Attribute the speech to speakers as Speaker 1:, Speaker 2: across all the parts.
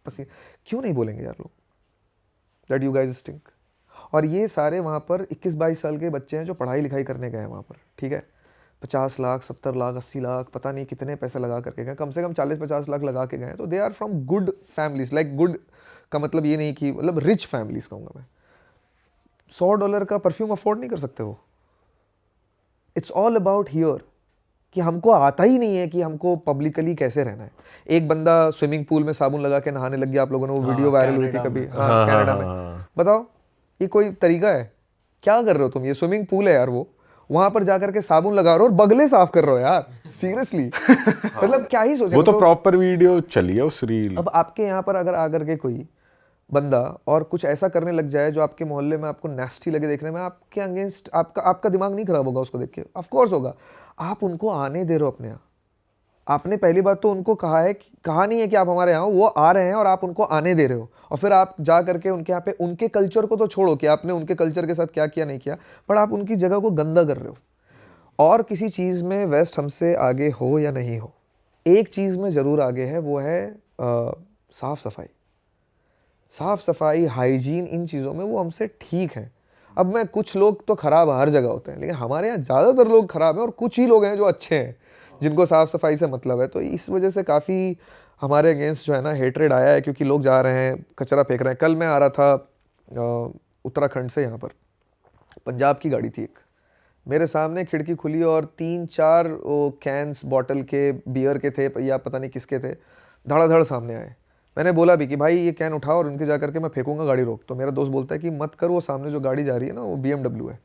Speaker 1: पसीने, क्यों नहीं बोलेंगे यार लोग दैट यू गाइज स्टिंक? और ये सारे वहाँ पर 21-22 साल के बच्चे हैं जो पढ़ाई लिखाई करने गए हैं वहाँ पर, ठीक है, 50 लाख 70 लाख 80 लाख पता नहीं कितने पैसे लगा करके गए, कम से कम 40-50 लाख लगा के गए, तो they are from good families, like good का मतलब ये नहीं कि मतलब रिच फैमिलीज कहूँगा मैं। $100 का परफ्यूम अफोर्ड नहीं कर सकते वो। इट्स ऑल अबाउट हियर कि हमको आता ही नहीं है कि हमको पब्लिकली कैसे रहना है। एक बंदा स्विमिंग पूल में साबुन लगा के नहाने लग गया, आप लोगों ने वो वीडियो वायरल हुई थी कभी, हाँ कनाडा में। बताओ ये कोई तरीका है? क्या कर रहे हो तुम? ये स्विमिंग पूल है यार, वो वहां पर जाकर के साबुन लगा रहे हो और बगले साफ कर रहे हो यार, सीरियसली। मतलब क्या ही सोचे।
Speaker 2: वो तो प्रॉपर वीडियो चली है उस रील।
Speaker 1: अब आपके यहाँ पर अगर आकर के कोई बंदा और कुछ ऐसा करने लग जाए जो आपके मोहल्ले में आपको नेस्टी लगे देखने में, आपके अगेंस्ट आपका दिमाग नहीं खराब होगा उसको देख के? ऑफ कोर्स होगा। आप उनको आने दे रहे हो अपने यहाँ। आपने पहली बात तो उनको कहा नहीं है कि आप हमारे यहाँ हो, वो आ रहे हैं और आप उनको आने दे रहे हो, और फिर आप जा करके उनके यहाँ पे उनके कल्चर को तो छोड़ो कि आपने उनके कल्चर के साथ क्या किया नहीं किया, पर आप उनकी जगह को गंदा कर रहे हो। और किसी चीज़ में वेस्ट हमसे आगे हो या नहीं हो, एक चीज़ में ज़रूर आगे है, वो है साफ़ सफाई। साफ़ सफाई, हाइजीन, इन चीज़ों में वो हमसे ठीक है। अब मैं, कुछ लोग तो ख़राब हर जगह होते हैं, लेकिन हमारे यहाँ ज़्यादातर लोग ख़राब हैं और कुछ ही लोग हैं जो अच्छे हैं, जिनको साफ़ सफाई से मतलब है। तो इस वजह से काफ़ी हमारे अगेंस्ट जो है ना हेट्रेड आया है, क्योंकि लोग जा रहे हैं कचरा फेंक रहे हैं। कल मैं आ रहा था उत्तराखंड से, यहाँ पर पंजाब की गाड़ी थी एक, मेरे सामने खिड़की खुली और 3-4 वो कैंस बॉटल के बियर के थे या पता नहीं किसके थे, धड़ाधड़ सामने आए। मैंने बोला भी कि भाई ये कैन उठाओ और उनके जा करके मैं फेंकूंगा, गाड़ी रोक। तो मेरा दोस्त बोलता है कि मत कर, वो सामने जो गाड़ी जा रही है ना वो BMW है,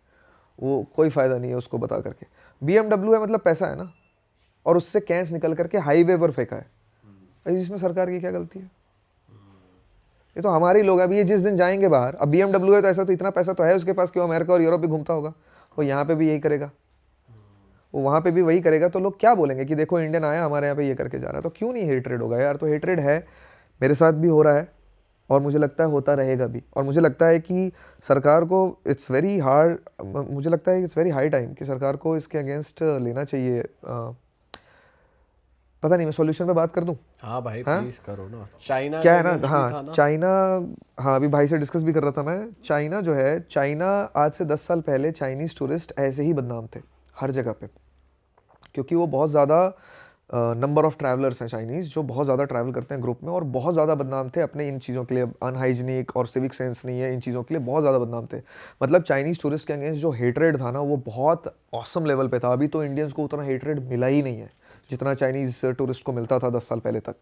Speaker 1: वो कोई फ़ायदा नहीं है उसको बता करके। BMW है मतलब पैसा है ना, और उससे कैंस निकल करके हाईवे पर फेंका है। इसमें सरकार की क्या गलती है? ये तो हमारे ही लोग। अभी ये जिस दिन जाएंगे बाहर, अब BMW है तो ऐसा तो इतना पैसा तो है उसके पास कि वो अमेरिका और यूरोप भी घूमता होगा, वो यहाँ पे भी यही करेगा, वो वहाँ पे भी वही करेगा। तो लोग क्या बोलेंगे कि देखो इंडियन आया हमारे यहाँ पे ये करके जा रहा है। तो क्यों नहीं हेट्रेड होगा यार? तो हेट्रेड है, मेरे साथ भी हो रहा है और मुझे लगता है होता रहेगा भी। और मुझे लगता है कि सरकार को इट्स वेरी हार्ड, मुझे लगता है इट्स वेरी हाई टाइम कि सरकार को इसके अगेंस्ट लेना चाहिए। पता नहीं, मैं सॉल्यूशन पे बात कर दूं?
Speaker 3: हाँ भाई प्लीज करो ना। चाइना
Speaker 1: क्या है ना, हाँ चाइना, हाँ अभी भाई से डिस्कस भी कर रहा था मैं। चाइना जो है, चाइना आज से 10 साल पहले चाइनीज़ टूरिस्ट ऐसे ही बदनाम थे हर जगह पे, क्योंकि वो बहुत ज़्यादा नंबर ऑफ ट्रैवलर्स हैं चाइनीज़ जो बहुत ज़्यादा ट्रैवल करते हैं ग्रुप में, और बहुत ज़्यादा बदनाम थे अपने इन चीज़ों के लिए। अनहाइजीनिक और सिविक सेंस नहीं है, इन चीज़ों के लिए बहुत ज़्यादा बदनाम थे। मतलब चाइनीज़ टूरिस्ट के अगेंस्ट जो हेट्रेड था ना वो बहुत ऑसम लेवल पे था। अभी तो इंडियंस को उतना हेट्रेड मिला ही नहीं है जितना चाइनीज़ टूरिस्ट को मिलता था 10 साल पहले तक।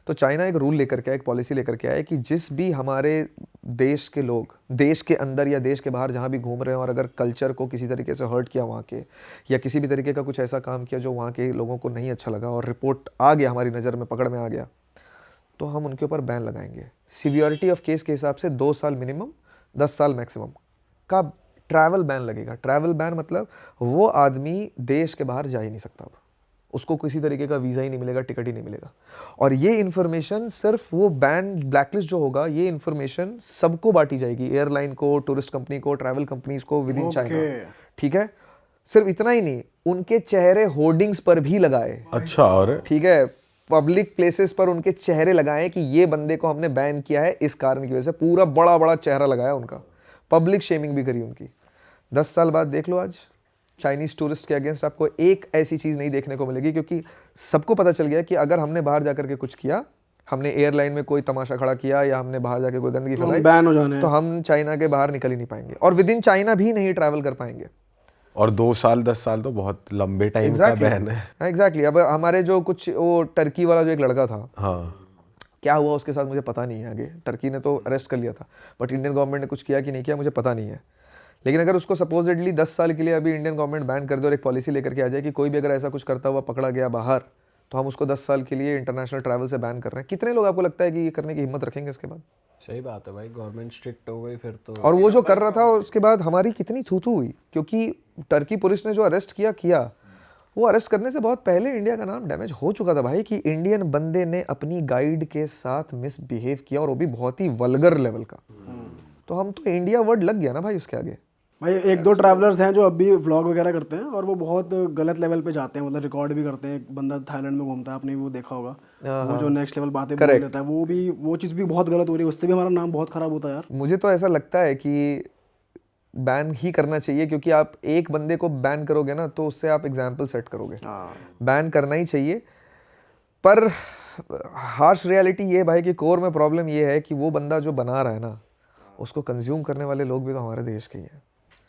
Speaker 1: तो चाइना एक रूल लेकर के आया, एक पॉलिसी लेकर के आया कि जिस भी हमारे देश के लोग देश के अंदर या देश के बाहर जहाँ भी घूम रहे हैं और अगर कल्चर को किसी तरीके से हर्ट किया वहाँ के, या किसी भी तरीके का कुछ ऐसा काम किया जो वहाँ के लोगों को नहीं अच्छा लगा और रिपोर्ट आ गया, हमारी नज़र में पकड़ में आ गया, तो हम उनके ऊपर बैन लगाएंगे। सिवियरिटी ऑफ केस के हिसाब से 2 साल मिनिमम, 10 साल मैक्सिमम का ट्रैवल बैन लगेगा। ट्रैवल बैन मतलब वो आदमी देश के बाहर जा ही नहीं सकता, अब उसको किसी तरीके का वीज़ा ही नहीं मिलेगा, टिकट ही नहीं मिलेगा। और ये इन्फॉर्मेशन सिर्फ वो बैन ब्लैकलिस्ट जो होगा, ये इन्फॉर्मेशन सबको बांटी जाएगी, एयरलाइन को, टूरिस्ट कंपनी को, ट्रैवल कंपनीज को विद इन चाइना। ठीक है, सिर्फ इतना ही नहीं, उनके चेहरे होर्डिंग्स पर भी लगाए।
Speaker 2: अच्छा, और
Speaker 1: ठीक है, पब्लिक प्लेसेस पर उनके चेहरे लगाए कि ये बंदे को हमने बैन किया है इस कारण की वजह से। पूरा बड़ा बड़ा चेहरा लगाया उनका, पब्लिक शेमिंग भी करी उनकी। 10 साल बाद देख लो, आज चाइनीज़ टूरिस्ट के अगेंस्ट आपको एक ऐसी चीज़ नहीं देखने को मिलेगी, क्योंकि सबको पता चल गया कि अगर हमने बाहर जाकर के कुछ किया, हमने एयरलाइन में कोई तमाशा खड़ा किया या हमने बाहर जाके कोई गंदगी फैलाई,
Speaker 4: बैन हो जाने,
Speaker 1: तो हम चाइना के बाहर निकल ही नहीं पाएंगे और विद इन चाइना भी नहीं ट्रैवल कर पाएंगे।
Speaker 2: और 2 साल 10 साल तो बहुत लंबे टाइम का बैन है।
Speaker 1: एग्जैक्टली। अब हमारे जो कुछ वो टर्की वाला जो एक लड़का था,
Speaker 2: हाँ,
Speaker 1: क्या हुआ उसके साथ मुझे पता नहीं है। आगे टर्की ने तो अरेस्ट कर लिया था, बट इंडियन गवर्नमेंट ने कुछ किया कि नहीं किया मुझे पता नहीं है। लेकिन अगर उसको सपोजिटली 10 साल के लिए अभी इंडियन गवर्नमेंट बैन कर दे और एक पॉलिसी लेकर के आ जाए कि कोई भी अगर ऐसा कुछ करता हुआ पकड़ा गया बाहर, तो हम उसको 10 साल के लिए इंटरनेशनल ट्रैवल से बैन कर रहे हैं, कितने लोग आपको लगता है कि ये करने की हिम्मत रखेंगे इसके बाद?
Speaker 3: सही बात है भाई, गवर्नमेंट स्ट्रिक्ट हो गई फिर तो।
Speaker 1: और वो जो कर रहा था उसके बाद हमारी कितनी थू-थू हुई, क्योंकि टर्की पुलिस ने जो अरेस्ट किया वो अरेस्ट करने से बहुत पहले इंडिया का नाम डैमेज हो चुका था भाई, कि इंडियन बंदे ने अपनी गाइड के साथ मिसबिहेव किया, और वो भी बहुत ही वल्गर लेवल का। तो हम तो इंडिया वर्ड लग गया ना भाई उसके आगे।
Speaker 4: भाई 1-2 ट्रैवलर्स हैं जो अभी व्लॉग वगैरह करते हैं और वो बहुत गलत लेवल पे जाते हैं, मतलब रिकॉर्ड भी करते हैं। एक बंदा थाईलैंड में घूमता है, आपने भी वो देखा होगा, वो जो नेक्स्ट लेवल बातें बोल देता है, वो चीज़ भी बहुत गलत हो रही है, उससे भी हमारा नाम बहुत खराब होता है यार।
Speaker 1: मुझे तो ऐसा लगता है कि बैन ही करना चाहिए, क्योंकि आप एक बंदे को बैन करोगे ना तो उससे आप एग्जाम्पल सेट करोगे। बैन करना ही चाहिए, पर हार्श रियलिटी ये भाई कि कोर में प्रॉब्लम ये है कि वो बंदा जो बना रहा है ना, उसको कंज्यूम करने वाले लोग भी तो हमारे देश के ही हैं।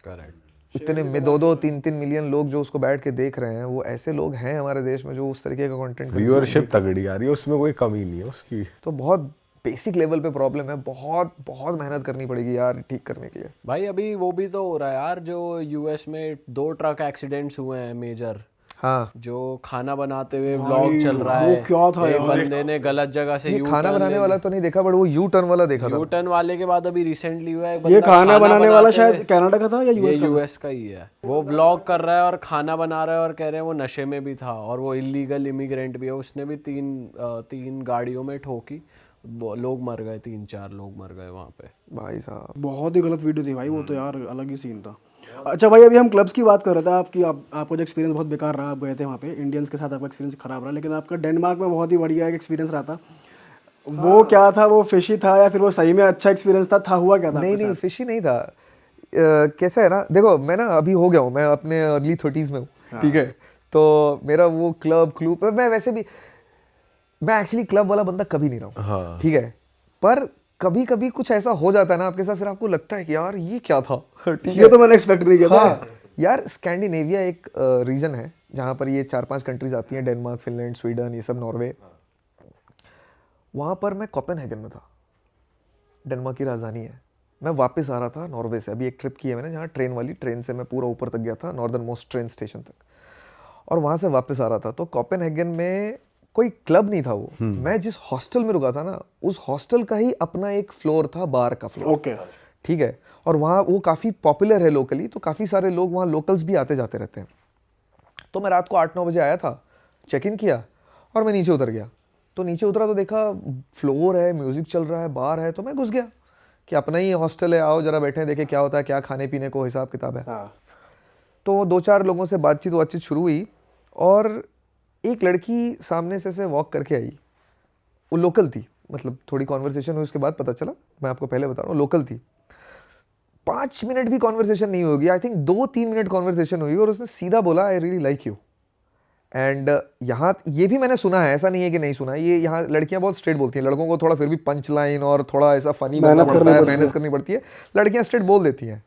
Speaker 3: करेक्ट।
Speaker 1: इतने में 2-3 मिलियन लोग जो उसको बैठ के देख रहे हैं, वो ऐसे लोग हैं हमारे देश में जो उस तरीके का कंटेंट
Speaker 2: व्यूअरशिप तगड़ी आ रही है, उसमें कोई कमी नहीं है उसकी।
Speaker 1: तो बहुत बेसिक लेवल पे प्रॉब्लम है, बहुत बहुत मेहनत करनी पड़ेगी यार ठीक करने के लिए।
Speaker 3: भाई अभी वो भी तो हो रहा है यार, जो यूएस में 2 ट्रक एक्सीडेंट्स हुए हैं मेजर,
Speaker 1: हाँ,
Speaker 3: जो खाना बनाते हुए व्लॉग चल रहा है।
Speaker 4: वो क्या था
Speaker 3: एक
Speaker 4: यार?
Speaker 3: बंदे ने गलत जगह से
Speaker 1: ये
Speaker 3: यू
Speaker 1: खाना बनाने वाला तो नहीं देखा, बट वो यू टर्न वाला देखा था।
Speaker 3: यू टर्न वाले के बाद अभी रिसेंटली हुआ है, एक
Speaker 4: ये
Speaker 3: बंदा
Speaker 4: खाना बनाने वाला
Speaker 3: बनाते
Speaker 4: शायद
Speaker 3: हुए-
Speaker 4: कनाडा का था या
Speaker 3: ये
Speaker 4: यूएस का था?
Speaker 3: यूएस का ही है। वो व्लॉग कर रहा है और खाना बना रहा है और कह रहे हैं वो नशे में भी था, और वो इलीगल इमिग्रेंट भी है। उसने भी तीन गाड़ियों में ठोकी, लोग मर गए, 3-4 लोग मर गए वहाँ पे।
Speaker 1: भाई साहब
Speaker 4: बहुत ही गलत वीडियो थी भाई वो तो यार, अलग ही सीन था। अच्छा भाई, अभी हम क्लब्स की बात कर रहे थे, आपका जो एक्सपीरियंस बहुत बेकार रहा, आप गए थे वहाँ पे, इंडियंस के साथ आपका एक्सपीरियंस खराब रहा, लेकिन आपका डेनमार्क में बहुत ही बढ़िया एक एक्सपीरियंस रहा था। वो क्या था, वो फिशी था या फिर वो सही में अच्छा एक्सपीरियंस था हुआ क्या था?
Speaker 1: नहीं फिशी नहीं था। कैसा है ना, देखो मैं ना अभी हो गया हूँ, मैं अपने अर्ली 30s में हूँ, ठीक है। तो मेरा वो क्लब मैं वैसे भी, मैं एक्चुअली क्लब वाला बंदा कभी नहीं रहा हूँ, ठीक है। पर कभी कभी कुछ ऐसा हो जाता है ना आपके साथ, फिर आपको लगता है कि यार ये क्या था, ठीक है।
Speaker 4: ये तो मैंने एक्सपेक्ट नहीं किया था।
Speaker 1: हाँ, यार स्कैंडिनेविया एक रीजन है जहाँ पर ये 4-5 कंट्रीज आती हैं, डेनमार्क, फिनलैंड, स्वीडन, ये सब, नॉर्वे। वहाँ पर मैं कोपेनहेगन में था, डेनमार्क की राजधानी है। मैं वापस आ रहा था नॉर्वे से, अभी एक ट्रिप की है मैंने, जहाँ ट्रेन वाली, ट्रेन से मैं पूरा ऊपर तक गया था, नॉर्दर्न मोस्ट ट्रेन स्टेशन तक, और वहाँ से वापस आ रहा था। तो कोपेनहेगन में कोई क्लब नहीं था वो, मैं जिस हॉस्टल में रुका था ना, उस हॉस्टल का ही अपना एक फ्लोर था, बार का फ्लोर,
Speaker 4: ओके,
Speaker 1: ठीक है। और वहाँ वो काफ़ी पॉपुलर है लोकली, तो काफ़ी सारे लोग वहाँ, लोकल्स भी आते जाते रहते हैं। तो मैं रात को 8-9 बजे आया था, चेक इन किया और मैं नीचे उतर गया। तो नीचे उतरा तो देखा फ्लोर है, म्यूजिक चल रहा है, बार है, तो मैं घुस गया कि अपना ही हॉस्टल है, आओ जरा बैठे देखें क्या होता है, क्या खाने पीने को हिसाब किताब है। तो 2-4 लोगों से बातचीत शुरू हुई, और एक लड़की सामने से वॉक करके आई। वो लोकल थी, मतलब थोड़ी कॉन्वर्सेशन हुई, उसके बाद पता चला, मैं आपको पहले बता रहा हूँ, लोकल थी। 5 मिनट भी कॉन्वर्सेशन नहीं होगी, आई थिंक 2-3 मिनट कॉन्वर्सेशन हुई, और उसने सीधा बोला I really like you. And यहाँ ये भी मैंने सुना है, ऐसा नहीं है कि नहीं सुना, ये यहाँ लड़कियाँ बहुत स्ट्रेट बोलती हैं, लड़कों को थोड़ा फिर भी पंच लाइन और थोड़ा ऐसा फनी बनना पड़ता है, मेहनत करनी पड़ती है, लड़कियाँ स्ट्रेट बोल देती हैं।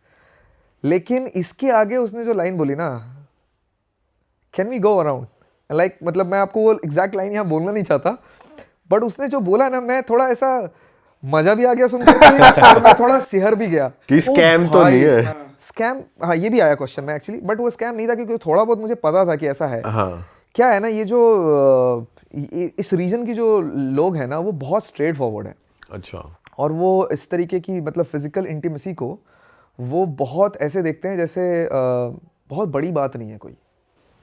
Speaker 1: लेकिन इसके आगे उसने जो लाइन बोली ना, can we go around, like मतलब मैं आपको वो एग्जैक्ट लाइन यहाँ बोलना नहीं चाहता, बट उसने जो बोला ना, मैं थोड़ा ऐसा मजा भी आ गया सुनकर के, और मैं थोड़ा सिहर भी गया
Speaker 2: कि स्कैम तो नहीं है।
Speaker 1: स्कैम, हाँ ये भी आया क्वेश्चन में एक्चुअली, बट वो स्कैम नहीं था, क्योंकि थोड़ा बहुत मुझे पता था कि ऐसा है।
Speaker 2: हाँ,
Speaker 1: क्या है ना, ये जो इस रीजन की जो लोग हैं ना, वो बहुत स्ट्रेट फॉरवर्ड है।
Speaker 2: अच्छा।
Speaker 1: और वो इस तरीके की मतलब फिजिकल इंटीमेसी को वो बहुत ऐसे देखते हैं जैसे बहुत बड़ी बात नहीं है कोई,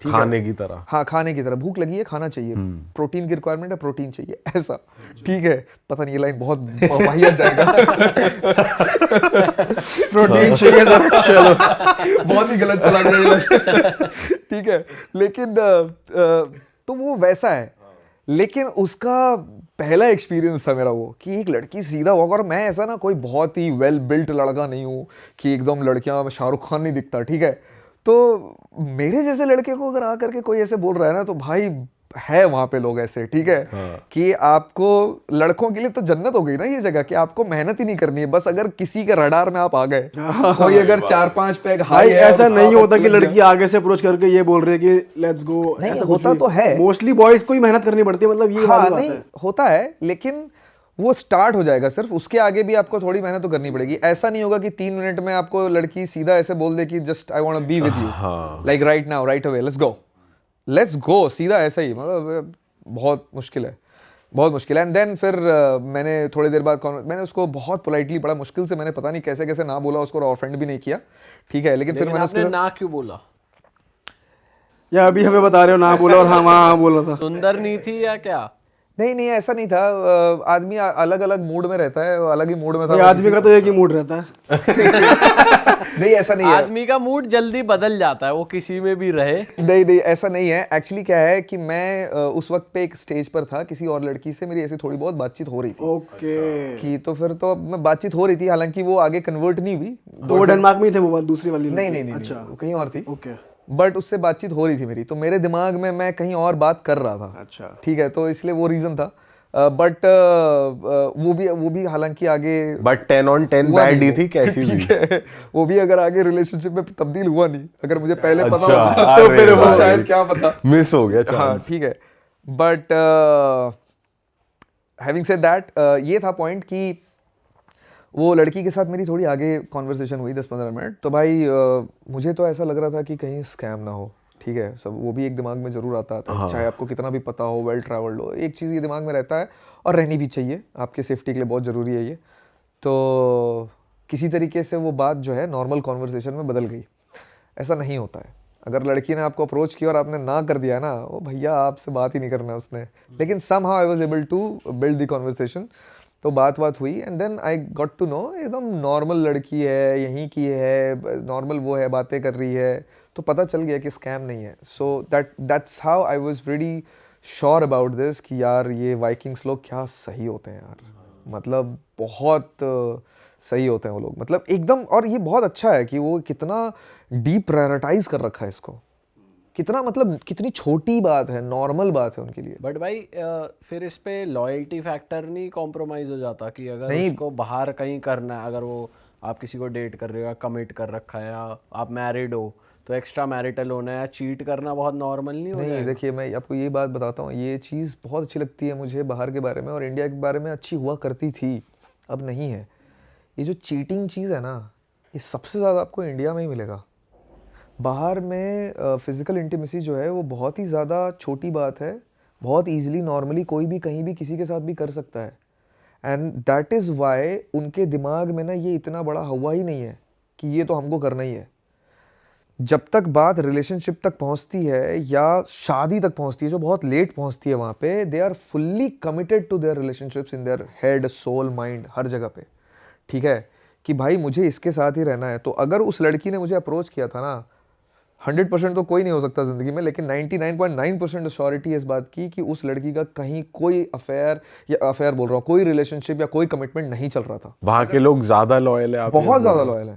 Speaker 2: खाने की तरह।
Speaker 1: हाँ, खाने की तरह, भूख लगी है, खाना चाहिए, प्रोटीन की रिक्वायरमेंट है, प्रोटीन चाहिए, ऐसा, ठीक है। पता नहीं ये लाइन बहुत वाहियात जाएगा। प्रोटीन चाहिए जरा, चलो बहुत ही गलत चला गया ये लाइन, ठीक है। लेकिन तो वो वैसा है, लेकिन उसका पहला एक्सपीरियंस था मेरा वो, कि एक लड़की सीधा वॉक, और मैं ऐसा ना कोई बहुत ही वेल बिल्ट लड़का नहीं हूँ कि एकदम लड़कियां, शाहरुख खान नहीं दिखता, ठीक है। तो मेरे जैसे लड़के को अगर आकर के कोई ऐसे बोल रहा है ना, तो भाई है वहां पे लोग ऐसे, ठीक है। कि आपको, लड़कों के लिए तो जन्नत हो गई ना ये जगह, कि आपको मेहनत ही नहीं करनी है, बस अगर किसी के रडार में आप आ गए, कोई अगर 4-5 पैग हाई है,
Speaker 4: ऐसा नहीं होता कि लड़की आगे से अप्रोच करके ये बोल रही है कि लेट्स गो,
Speaker 1: नहीं
Speaker 4: ऐसा
Speaker 1: होता तो है,
Speaker 4: मोस्टली बॉयज को ही मेहनत करनी पड़ती है, मतलब ये
Speaker 1: हाँ,
Speaker 4: वाली बात
Speaker 1: नहीं
Speaker 4: है।
Speaker 1: होता है, लेकिन वो स्टार्ट हो जाएगा सिर्फ, उसके आगे भी आपको थोड़ी मेहनत तो करनी पड़ेगी। ऐसा नहीं होगा कि 3 मिनट में आपको लड़की सीधा ऐसे बोल दे कि just I want to be with you, like right now, right away, let's go, सीधा ऐसा ही, मतलब बहुत मुश्किल है, बहुत मुश्किल है। एंड देन फिर मैंने थोड़ी देर बाद मैंने उसको बहुत पोलाइटली, बड़ा मुश्किल से, मैंने पता नहीं कैसे कैसे ना बोला उसको, और ऑफेंड भी नहीं किया, ठीक है। लेकिन फिर मैंने
Speaker 3: आपने ना क्यों बोला?
Speaker 4: या अभी हमें बता रहे हो ना बोला, और हाँ बोल रहा था।
Speaker 3: सुंदर नहीं थी या क्या?
Speaker 1: नहीं ऐसा नहीं था, आदमी अलग अलग मूड में रहता है, अलग ही मूड में था।
Speaker 4: आदमी का तो एक ही मूड रहता है।
Speaker 1: नहीं ऐसा नहीं है,
Speaker 3: आदमी का मूड जल्दी बदल जाता है, वो किसी में भी रहे।
Speaker 1: नहीं ऐसा नहीं है। एक्चुअली क्या है कि मैं उस वक्त पे एक स्टेज पर था, किसी और लड़की से मेरी ऐसी थोड़ी बहुत बातचीत हो रही थी
Speaker 4: ओके।
Speaker 1: कि तो फिर तो अब मैं बातचीत हो रही थी, हालांकि वो आगे कन्वर्ट नहीं हुई।
Speaker 4: तो वो डेनमार्क में ही थे वो वाली दूसरी वाली?
Speaker 1: नहीं,
Speaker 4: अच्छा,
Speaker 1: वो कहीं और थी,
Speaker 4: ओके।
Speaker 1: बट उससे बातचीत हो रही थी मेरी, तो मेरे दिमाग में मैं कहीं और बात कर रहा था।
Speaker 4: अच्छा,
Speaker 1: ठीक है, तो इसलिए वो रीज़न था। बट वो भी हालांकि आगे
Speaker 2: बट 10 on 10
Speaker 1: हुआ
Speaker 2: बैड
Speaker 1: नहीं
Speaker 2: ही
Speaker 1: वो।
Speaker 2: थी कैसी भी।
Speaker 1: ठीक है, वो भी अगर आगे रिलेशनशिप में तब्दील हुआ नहीं, अगर मुझे पहले पता
Speaker 2: अच्छा,
Speaker 1: होता तो
Speaker 2: अरे
Speaker 1: फिर वो
Speaker 2: भाई।
Speaker 1: शायद क्या पता।
Speaker 2: मिस हो गया
Speaker 1: हाँ
Speaker 2: चांस।
Speaker 1: ठीक है, बट हैविंग सेड दैट, ये था पॉइंट कि वो लड़की के साथ मेरी थोड़ी आगे कॉन्वर्सेशन हुई 10-15 मिनट। तो भाई मुझे तो ऐसा लग रहा था कि कहीं स्कैम ना हो। ठीक है, सब वो भी एक दिमाग में ज़रूर आता है, चाहे आपको कितना भी पता हो, वेल ट्रैवल्ड हो, एक चीज़ ये दिमाग में रहता है और रहनी भी चाहिए, आपके सेफ्टी के लिए बहुत ज़रूरी है ये। तो किसी तरीके से वो बात जो है नॉर्मल कॉन्वर्सेशन में बदल गई। ऐसा नहीं होता है, अगर लड़की ने आपको अप्रोच किया और आपने ना कर दिया ना, वो भैया आपसे बात ही नहीं करना उसने। लेकिन somehow I was able to build the conversation. तो बात हुई and then I got to know एकदम नॉर्मल लड़की है, यहीं की है, नॉर्मल वो है, बातें कर रही है, तो पता चल गया कि स्कैम नहीं है। So that's how I was very sure about this कि यार ये वाइकिंग्स लोग क्या सही होते हैं यार, मतलब बहुत सही होते हैं वो लोग, मतलब एकदम। और ये बहुत अच्छा है कि वो कितना डीप प्रायोरिटाइज कर रखा है इसको, कितना मतलब कितनी छोटी बात है, नॉर्मल बात है उनके लिए।
Speaker 3: बट भाई फिर इस पे लॉयल्टी फैक्टर नहीं कॉम्प्रोमाइज हो जाता कि अगर
Speaker 1: नहीं।
Speaker 3: उसको बाहर कहीं करना है, अगर वो आप किसी को डेट कर रहे हो या कमिट कर रखा है या आप मैरिड हो, तो एक्स्ट्रा मैरिटल होना या चीट करना बहुत नॉर्मल नहीं हो
Speaker 1: नहीं
Speaker 3: जाएगा?
Speaker 1: देखिए, मैं आपको ये बात बताता हूँ, ये चीज़ बहुत अच्छी लगती है मुझे बाहर के बारे में, और इंडिया के बारे में अच्छी हुआ करती थी, अब नहीं है। ये जो चीटिंग चीज़ है ना, ये सबसे ज़्यादा आपको इंडिया में ही मिलेगा। बाहर में फिज़िकल इंटीमेसी जो है वो बहुत ही ज़्यादा छोटी बात है, बहुत ईजिली नॉर्मली कोई भी कहीं भी किसी के साथ भी कर सकता है। एंड दैट इज़ वाई उनके दिमाग में ना ये इतना बड़ा हुआ ही नहीं है कि ये तो हमको करना ही है। जब तक बात रिलेशनशिप तक पहुंचती है या शादी तक पहुंचती है, जो बहुत लेट पहुंचती है, वहाँ पे they are fully committed to their relationships in their head, soul, mind, हर जगह पे। ठीक है, कि भाई मुझे इसके साथ ही रहना है। तो अगर उस लड़की ने मुझे अप्रोच किया था ना, 100% तो कोई नहीं हो सकता ज़िंदगी में, लेकिन 99.9% श्योरिटी इस बात की कि उस लड़की का कहीं कोई अफेयर बोल रहा हूँ, कोई रिलेशनशिप या कोई कमिटमेंट नहीं चल रहा था।
Speaker 2: वहाँ के लोग ज्यादा लॉयल है, आप ये
Speaker 1: बहुत
Speaker 2: बोल
Speaker 1: ज़्यादा
Speaker 2: रहे हो?
Speaker 1: लॉयल है।